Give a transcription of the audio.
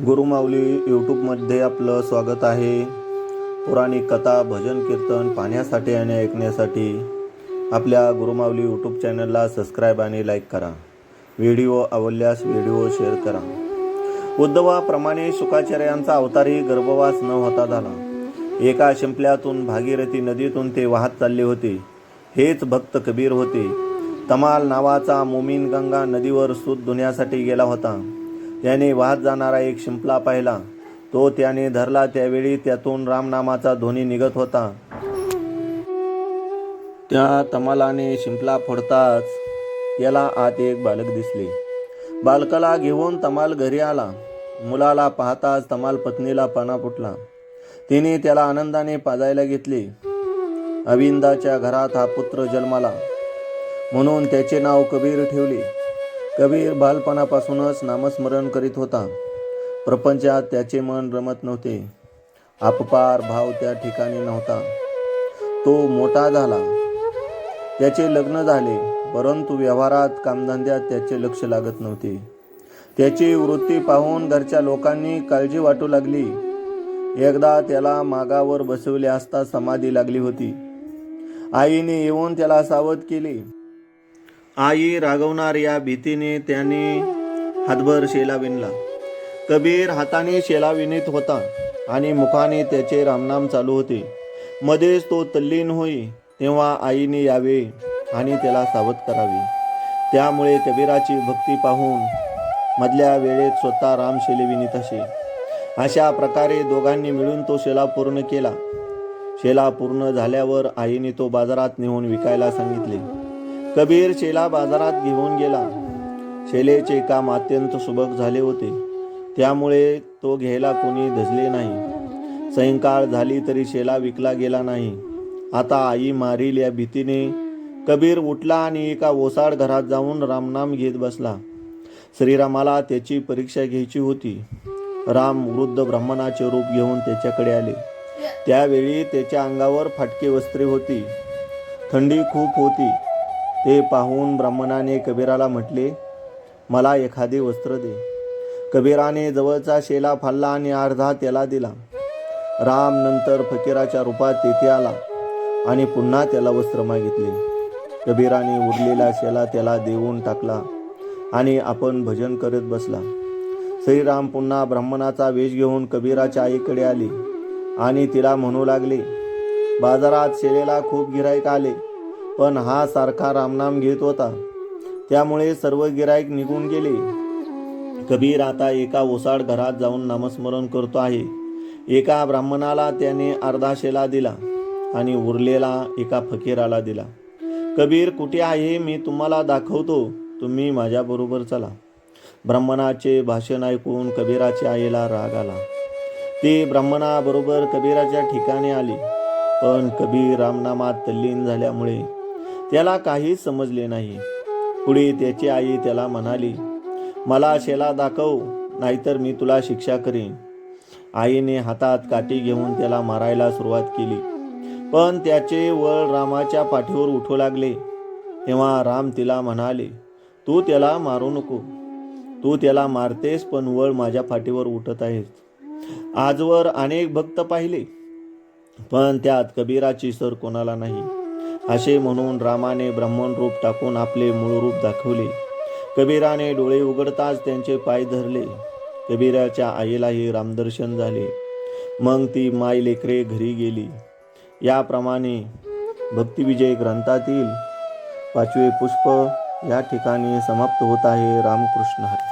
गुरुमाऊली यूट्यूबमध्ये आपलं स्वागत आहे. पौराणिक कथा, भजन, कीर्तन पाहण्यासाठी आणि ऐकण्यासाठी आपल्या गुरुमाऊली यूट्यूब चॅनलला सबस्क्राईब आणि लाईक करा. व्हिडिओ आवडल्यास व्हिडिओ शेअर करा. उद्धवाप्रमाणे शुकाचार्यांचा अवतारही गर्भवास न होता झाला. एका शिंपल्यातून भागीरथी नदीतून ते वाहत चालले होते. हेच भक्त कबीर होते. तमाल नावाचा मोमीन गंगा नदीवर सूत धुण्यासाठी गेला होता. त्याने वाहत जाणारा एक शिंपला पाहिला. तो त्याने धरला. त्यावेळी त्यातून रामनामाचा ध्वनी निघत होता. त्या तमालाने शिंपला फोडताच त्याला आत एक बालक दिसले. बालकाला घेऊन तमाल घरी आला. मुलाला पाहताच तमाल पत्नीला पाना फुटला. तिने त्याला आनंदाने पाजायला घेतले. अविंदाच्या घरात हा पुत्र जन्माला म्हणून त्याचे नाव कबीर ठेवले. कबीर बालपणापासूनच नामस्मरण करीत होता. प्रपंचात त्याचे मन रमत नव्हते. आपपार भाव त्या ठिकाणी नव्हता. तो मोठा झाला. त्याचे लग्न झाले, परंतु व्यवहारात कामधंद्यात त्याचे लक्ष लागत नव्हते. त्याची वृत्ती पाहून घरच्या लोकांनी काळजी वाटू लागली. एकदा त्याला मागावर बसवले असता समाधी लागली होती. आईने येऊन त्याला सावध केले. आई रागवणार या भीतीने त्याने हातभर शेला विणला. कबीर हाताने शेला विणीत होता आणि मुखाने त्याचे रामनाम चालू होते. मध्येच तो तल्लीन होई तेव्हा आईने यावे आणि त्याला सावध करावे. त्यामुळे कबीराची भक्ती पाहून मधल्या वेळेत स्वतः रामशेले विणीत असे. अशा प्रकारे दोघांनी मिळून तो शेला पूर्ण केला. शेला पूर्ण झाल्यावर आईने तो बाजारात नेऊन विकायला सांगितले. कबीर शेला बाजारात घेऊन गेला. शेलेचे काम अत्यंत सुबक झाले होते. त्यामुळे तो घ्यायला कोणी धजले नाही. सायंकाळ झाली तरी शेला विकला गेला नाही. आता आई मारील या भीतीने कबीर उठला आणि एका ओसाड घरात जाऊन रामनाम घेत बसला. श्रीरामाला त्याची परीक्षा घ्यायची होती. राम वृद्ध ब्राह्मणाचे रूप घेऊन त्याच्याकडे आले. त्यावेळी त्याच्या अंगावर फाटके वस्त्रे होती. थंडी खूप होती. ते पाहून ब्राह्मणाने कबीराला म्हटले, मला एखादे वस्त्र दे. कबीराने जवळचा शेला फाडला आणि अर्धा त्याला दिला. राम नंतर फकीराच्या रूपात तेथे आला आणि पुन्हा त्याला वस्त्र मागितले. कबीराने उरलेला शेला त्याला देऊन टाकला आणि आपण भजन करत बसला. श्रीराम पुन्हा ब्राह्मणाचा वेश घेऊन कबीराच्या आईकडे आले आणि तिला म्हणू लागले, बाजारात शेलेला खूप गिराईक आले, पण हा सारखा रामनाम घेत होता. त्यामुळे सर्व गिराईक निघून गेले. कबीर आता एका ओसाड घरात जाऊन नामस्मरण करतो आहे. एका ब्राह्मणाला त्याने अर्धा शेला दिला आणि उरलेला एका फकीराला दिला. कबीर कुठे आहे मी तुम्हाला दाखवतो, तुम्ही माझ्याबरोबर चला. ब्राह्मणाचे भाषण ऐकून कबीराच्या आईला राग आला. ती ब्राह्मणाबरोबर कबीराच्या ठिकाणी आली. पण कबीर रामनामात तल्लीन झाल्यामुळे त्याला काहीच समजले नाही. पुढे त्याची आई त्याला म्हणाली, मला शेला दाखव, नाहीतर मी तुला शिक्षा करीन. आईने हातात काठी घेऊन त्याला मारायला सुरुवात केली. पण त्याचे वळ रामाच्या पाठीवर उठू लागले. तेव्हा राम तिला म्हणाले, तू त्याला मारू नको. तू त्याला मारतेस, पण वळ माझ्या पाठीवर उठत आहेस. आजवर अनेक भक्त पाहिले, पण त्यात कबीराची सर कोणाला नाही. असे म्हणून रामाने ब्राह्मण रूप टाकून आपले मूळ रूप दाखवले. कबीराने डोळे उघडताच त्यांचे पाय धरले. कबीराच्या आईलाही रामदर्शन झाले. मग ती माय लेकरे घरी गेली. याप्रमाणे भक्तिविजय ग्रंथातील 5वे पुष्प या ठिकाणी समाप्त होत आहे. रामकृष्ण हरी.